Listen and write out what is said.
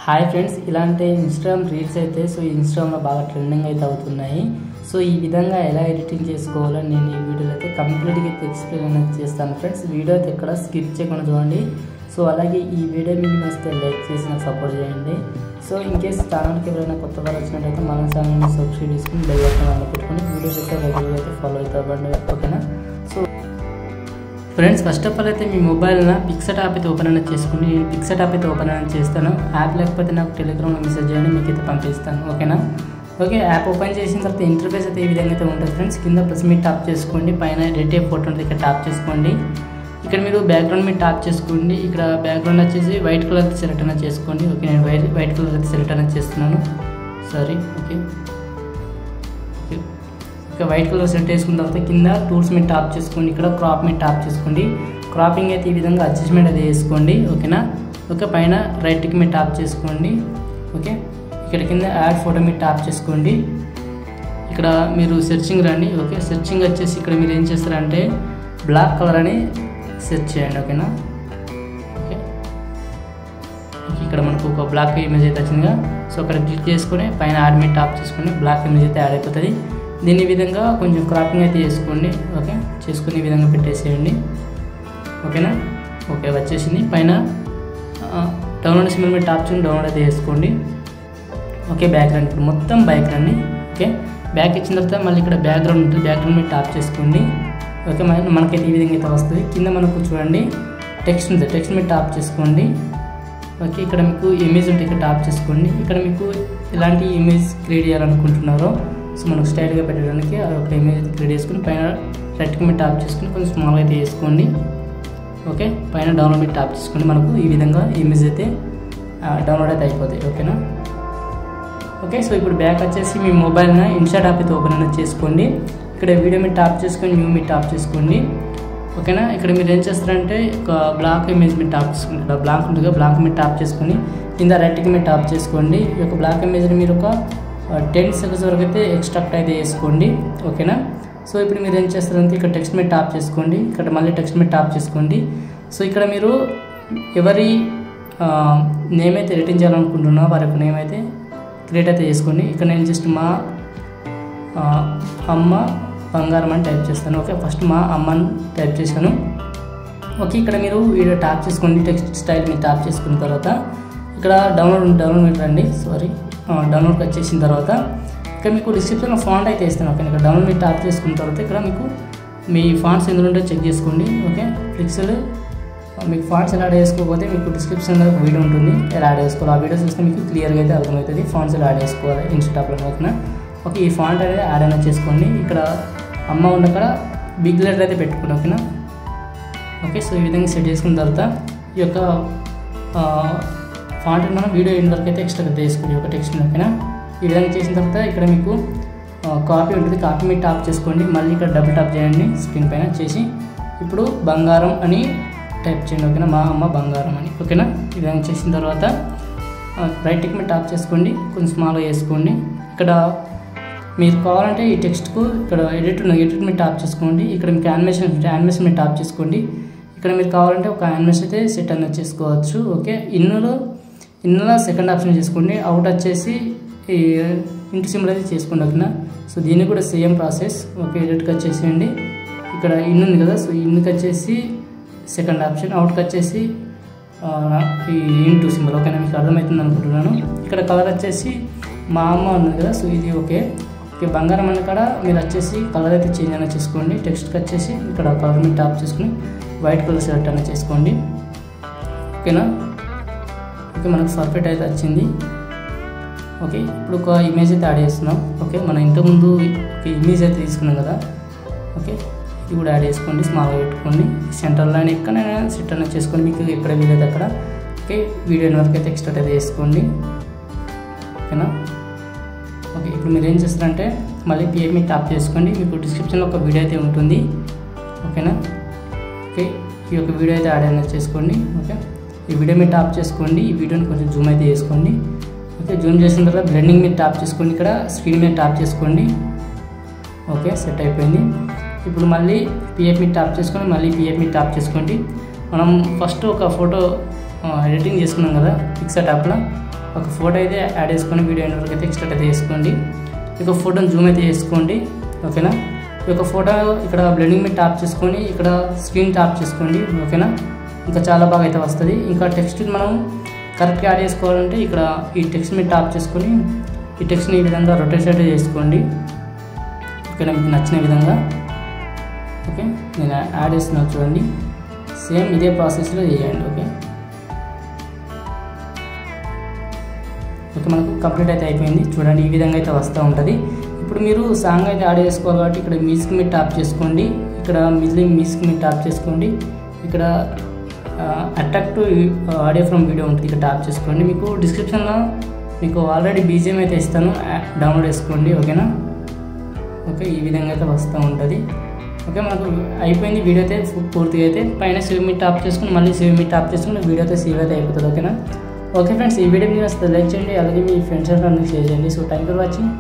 Hi friends, ఇలాంటి Instagram reels అయితే ఇన్స్టాగ్రామ్లో బాగా ట్రెండింగ్ అయితే అవుతున్నాయి. ఈ విధంగా ఎలా ఎడిటింగ్ చేసుకోవాలని నేను ఈ వీడియోలో అయితే కంప్లీట్గా అయితే ఎక్స్ప్లెయిన్ అనేది చేస్తాను ఫ్రెండ్స్. వీడియో అయితే ఎక్కడ స్కిప్ చేయకుండా చూడండి. అలాగే ఈ వీడియో మీకు నచ్చితే లైక్ చేసి నాకు సపోర్ట్ చేయండి. ఇన్ కేస్ ఛానల్కి ఎవరైనా కొత్త వాళ్ళు వచ్చినట్టయితే మన ఛానల్ని సబ్స్క్రైబ్ చేసుకుని బెల్ బటన్ ఆన్లో పెట్టుకుని వీడియోస్ అయితే రెగ్యులర్గా అయితే ఫాలో అవుతామండి. ఓకేనా? ఫ్రెండ్స్, ఫస్ట్ ఆఫ్ ఆల్ అయితే మీ మొబైల్న పిక్సెట్ యాప్ అయితే ఓపెన్ అనేది చేసుకుని నేను పిక్సెట్ యాప్ అయితే ఓపెన్ అనేది చేస్తాను. యాప్ లేకపోతే నాకు టెలిగ్రామ్లో మెసేజ్ చేయండి, మీకు అయితే పంపిస్తాను. ఓకేనా? ఓకే, యాప్ ఓపెన్ చేసిన తర్వాత ఇంటర్ఫేస్ అయితే ఈ విధంగా అయితే ఉంటుంది ఫ్రెండ్స్. కింద ప్లస్ మీరు టాప్ చేసుకోండి, పైన రెడ్ ఫోటో ఉంటుంది, ఇక్కడ టాప్ చేసుకోండి. ఇక్కడ మీరు బ్యాక్గ్రౌండ్ మీరు టాప్ చేసుకోండి. ఇక్కడ బ్యాక్గ్రౌండ్ వచ్చేసి వైట్ కలర్ సెలెక్ట్ అనేది చేసుకోండి. ఓకే, నేను వైట్ కలర్ అయితే సెలెక్ట్ అనేది చేస్తున్నాను. సారీ. ఓకే, ఇక వైట్ కలర్ సెట్ చేసుకున్న తర్వాత కింద టూల్స్ మీద టాప్ చేసుకోండి. ఇక్కడ క్రాప్ మీద టాప్ చేసుకోండి. క్రాపింగ్ అయితే ఈ విధంగా అడ్జస్ట్మెంట్ అయితే చేసుకోండి. ఓకేనా? ఓకే, పైన రైట్కి మీద టాప్ చేసుకోండి. ఓకే, ఇక్కడ కింద యాడ్ ఫోటో మీద టాప్ చేసుకోండి. ఇక్కడ మీరు సెర్చింగ్ రండి. ఓకే, సెర్చింగ్ వచ్చేసి ఇక్కడ మీరు ఏం చేస్తారంటే బ్లాక్ కలర్ అని సెర్చ్ చేయండి. ఓకేనా? ఓకే, ఇక్కడ మనకు ఒక బ్లాక్ ఇమేజ్ అయితే వచ్చిందిగా. అక్కడ క్లిక్ చేసుకొని పైన యాడ్ మీద టాప్ చేసుకొని బ్లాక్ ఇమేజ్ అయితే యాడ్ అయిపోతుంది. దీని విధంగా కొంచెం క్రాపింగ్ అయితే చేసుకోండి. ఓకే, చేసుకుని ఈ విధంగా పెట్టేసేయండి. ఓకేనా? ఓకే, వచ్చేసింది. పైన డౌన్లోడ్ సింబల్ మీద టాప్ చేసుకుని డౌన్లోడ్ అయితే చేసుకోండి. ఓకే, బ్యాక్గ్రౌండ్ ఇప్పుడు మొత్తం బ్యాక్ రండి. ఓకే, బ్యాక్ ఇచ్చిన తర్వాత మళ్ళీ ఇక్కడ బ్యాక్గ్రౌండ్ ఉంటుంది, బ్యాక్గ్రౌండ్ మీద టాప్ చేసుకోండి. ఓకే, మనకైతే ఈ విధంగా అయితే వస్తుంది. కింద మనకు చూడండి టెక్స్ట్ ఉంటుంది, టెక్స్ట్ మీద టాప్ చేసుకోండి. ఓకే, ఇక్కడ మీకు ఇమేజ్ ఉంటుంది, ఇక్కడ టాప్ చేసుకోండి. ఇక్కడ మీకు ఎలాంటి ఇమేజ్ క్రియేట్ చేయాలనుకుంటున్నారో మనకు స్టైల్గా పెట్టడానికి ఒక ఇమేజ్ అయితే క్రియేట్ చేసుకుని పైన రైట్కి మీద టాప్ చేసుకుని కొంచెం స్మాల్గా అయితే వేసుకోండి. ఓకే, పైన డౌన్లోడ్ మీద టాప్ చేసుకోండి. మనకు ఈ విధంగా ఇమేజ్ అయితే డౌన్లోడ్ అయితే అయిపోతాయి. ఓకేనా? ఓకే, ఇప్పుడు బ్యాక్ వచ్చేసి మీ మొబైల్ని ఇన్స్టాట్ యాప్ అయితే ఓపెన్ అనేది చేసుకోండి. ఇక్కడ వీడియో మీద టాప్ చేసుకొని న్యూ మీద టాప్ చేసుకోండి. ఓకేనా? ఇక్కడ మీరు ఏం చేస్తారంటే ఒక బ్లాక్ ఇమేజ్ మీద టాప్ చేసుకోండి. ఇక్కడ బ్లాక్ ఉంటుంది, బ్లాక్ మీద టాప్ చేసుకొని కింద రైట్కి మీద టాప్ చేసుకోండి. ఈ యొక్క బ్లాక్ ఇమేజ్ని మీరు ఒక 10 సెకండ్స్ వరకు అయితే ఎక్స్ట్రాక్ట్ అయితే చేసుకోండి. ఓకేనా? ఇప్పుడు మీరు ఏం చేస్తారంటే ఇక్కడ టెక్స్ట్ మీద టాప్ చేసుకోండి. ఇక్కడ మళ్ళీ టెక్స్ట్ మీద టాప్ చేసుకోండి. ఇక్కడ మీరు ఎవరి నేమ్ అయితే ఎడిటింగ్ చేయాలనుకుంటున్నారో వారి యొక్క నేమ్ అయితే క్రియేట్ అయితే చేసుకోండి. ఇక్కడ నేను జస్ట్ మా అమ్మ బంగారం అని టైప్ చేస్తాను. ఓకే, ఫస్ట్ మా అమ్మని టైప్ చేశాను. ఓకే, ఇక్కడ మీరు వీడియో టాప్ చేసుకోండి. టెక్స్ట్ స్టైల్ మీద టాప్ చేసుకున్న తర్వాత ఇక్కడ డౌన్లోడ్ రండి. డౌన్లోడ్కి వచ్చేసిన తర్వాత ఇక్కడ మీకు డిస్క్రిప్షన్లో ఫాంట్ అయితే ఇస్తాను. ఓకే, ఇక్కడ డౌన్లోడ్ మీద టాప్ చేసుకున్న తర్వాత ఇక్కడ మీకు మీ ఫాంట్స్ ఎందులో ఉంటే చెక్ చేసుకోండి. ఓకే, పిక్సెల్ మీకు ఫాంట్స్ ఎలా యాడ్ చేసుకోకపోతే మీకు డిస్క్రిప్షన్లో ఒక వీడియో ఉంటుంది, ఎలా యాడ్ చేసుకోవాలి. ఆ వీడియో చూస్తే మీకు క్లియర్గా అయితే అర్థమవుతుంది ఫాంట్స్ ఎలా యాడ్ చేసుకోవాలి ఇన్స్టాగ్రామ్లో. ఓకేనా? ఓకే, ఈ ఫాంట్ అనేది యాడ్ అనేది చేసుకోండి. ఇక్కడ అమ్మ ఉన్న అక్కడ బిగ్ లెటర్ అయితే పెట్టుకోండి. ఓకేనా? ఓకే, ఈ విధంగా సెట్ చేసుకున్న తర్వాత ఈ యొక్క ఫాంట్ మనం వీడియో ఎండ్ వరకు అయితే ఎక్స్ట్రా తీసుకోండి ఒక టెక్స్ట్. ఓకేనా? ఈ విధంగా చేసిన తర్వాత ఇక్కడ మీకు కాపీ ఉంటుంది, కాపీ మీద టాప్ చేసుకోండి. మళ్ళీ ఇక్కడ డబుల్ టాప్ చేయండి స్క్రీన్ పైన చేసి ఇప్పుడు బంగారం అని టైప్ చేయండి. ఓకేనా? మా అమ్మ బంగారం అని. ఓకేనా? ఈ విధంగా చేసిన తర్వాత రైట్ మీద టాప్ చేసుకోండి, కొంచెం స్మాల్గా వేసుకోండి. ఇక్కడ మీరు కావాలంటే ఈ టెక్స్ట్కు ఇక్కడ ఎడిట్ మీద టాప్ చేసుకోండి. ఇక్కడ మీకు యానిమేషన్ మీద టాప్ చేసుకోండి. ఇక్కడ మీరు కావాలంటే ఒక యానిమేషన్ అయితే సెట్ అనేది చేసుకోవచ్చు. ఓకే, ఇన్నులో సెకండ్ ఆప్షన్ చేసుకోండి. అవుట్ వచ్చేసి ఈ ఇంటి సింబల్ అయితే చేసుకోండి. ఓకేనా? దీనికి కూడా సేమ్ ప్రాసెస్. ఓకే, ఎడిట్కి వచ్చేసేయండి. ఇక్కడ ఇన్ ఉంది కదా, ఇన్కి వచ్చేసి సెకండ్ ఆప్షన్, అవుట్కి వచ్చేసి ఈ ఇంటూ సింబల్. ఓకేనా? మీకు అర్థమవుతుంది అనుకుంటున్నాను. ఇక్కడ కలర్ వచ్చేసి మా అమ్మ ఉన్నది కదా, ఇది ఓకే. ఓకే, బంగారం అన్న కాడ మీరు వచ్చేసి కలర్ అయితే చేంజ్ అనేది చేసుకోండి. టెక్స్ట్కి వచ్చేసి ఇక్కడ కలర్ మీద టాప్ చేసుకుని వైట్ కలర్ సెలెక్ట్ అనేది చేసుకోండి. ఓకేనా? ఓకే, మనకు పర్ఫెక్ట్ అయితే వచ్చింది. ఓకే, ఇప్పుడు ఒక ఇమేజ్ అయితే యాడ్ చేస్తున్నాం. ఓకే, మనం ఇంతకుముందు ఒక ఇమేజ్ అయితే తీసుకున్నాం కదా. ఓకే, ఇది కూడా యాడ్ చేసుకోండి, స్మాల్గా పెట్టుకోండి. సెంటర్ లైన్ ఎక్కడైనా సెట్ అనేది చేసుకోండి, మీకు ఎక్కడ వీలైతే అక్కడ. ఓకే, వీడియో వరకు అయితే ఎక్స్ట్రా అయితే చేసుకోండి. ఓకేనా? ఓకే, ఇప్పుడు మీరు ఏం చేస్తారంటే మళ్ళీ పిఎఫ్ మీద టాప్ చేసుకోండి. మీకు డిస్క్రిప్షన్లో ఒక వీడియో అయితే ఉంటుంది. ఓకేనా? ఓకే, ఈ యొక్క వీడియో అయితే యాడ్ అనేది చేసుకోండి. ఓకే, ఈ వీడియో మీద టాప్ చేసుకోండి. ఈ వీడియోని కొంచెం జూమ్ అయితే చేసుకోండి. ఓకే, జూమ్ చేసిన తర్వాత బ్లెండింగ్ మీద టాప్ చేసుకోండి. ఇక్కడ స్క్రీన్ మీద టాప్ చేసుకోండి. ఓకే, సెట్ అయిపోయింది. ఇప్పుడు మళ్ళీ పిఎఫ్ మీద టాప్ చేసుకొని మళ్ళీ పిఎఫ్ మీద టాప్ చేసుకోండి. మనం ఫస్ట్ ఒక ఫోటో ఎడిటింగ్ చేసుకున్నాం కదా పిక్సెట్ యాప్లో, ఒక ఫోటో అయితే యాడ్ చేసుకొని వీడియో ఎండ్ వరకు అయితే ఎక్స్ట్రా అయితే చేసుకోండి. ఇక ఫోటోని జూమ్ అయితే చేసుకోండి. ఓకేనా, ఈ యొక్క ఫోటో ఇక్కడ బ్లెండింగ్ మీద ట్యాప్ చేసుకొని ఇక్కడ స్క్రీన్ ట్యాప్ చేసుకోండి. ఓకేనా, ఇంకా చాలా బాగా అయితే వస్తుంది. ఇంకా టెక్స్ట్ మనం కరెక్ట్గా యాడ్ చేసుకోవాలంటే ఇక్కడ ఈ టెక్స్ట్ మీద ట్యాప్ చేసుకొని ఈ టెక్స్ట్ని ఈ విధంగా రొటేట్ అయితే చేసుకోండి. ఓకేనా, మీకు నచ్చిన విధంగా. ఓకే, నేను యాడ్ చేస్తున్నాను చూడండి. సేమ్ ఇదే ప్రాసెస్లో చేయండి. ఓకే ఓకే, మనకు కంప్లీట్ అయితే అయిపోయింది. చూడండి ఈ విధంగా అయితే వస్తూ ఉంటుంది. ఇప్పుడు మీరు సాంగ్ అయితే యాడ్ చేసుకోవాలి కాబట్టి ఇక్కడ మ్యూజిక్ మీద ట్యాప్ చేసుకోండి. ఇక్కడ మ్యూజిక్ మీద ట్యాప్ చేసుకోండి. ఇక్కడ అట్రాక్ట్ ఆడియో ఫ్రమ్ వీడియో ఉంటుంది, ఇక్కడ ట్యాప్ చేసుకోండి. మీకు డిస్క్రిప్షన్లో మీకు ఆల్రెడీ బీజిఎం అయితే ఇస్తాను, డౌన్లోడ్ చేసుకోండి. ఓకేనా, ఓకే ఈ విధంగా అయితే వస్తూ ఉంటుంది. ఓకే, మనకు అయిపోయింది వీడియో అయితే పూర్తిగా అయితే. పైన సేవ్ మీద ట్యాప్ చేసుకుని మళ్ళీ సేవ్ మీద ట్యాప్ చేసుకుని వీడియో అయితే సేవ్ అయితే అయిపోతుంది. ఓకేనా, ఓకే ఫ్రెండ్స్, ఈ వీడియో మీరు లైక్ చేయండి, అలాగే మీ ఫ్రెండ్స్ అండ్ షేర్ చేయండి. So thank you for watching.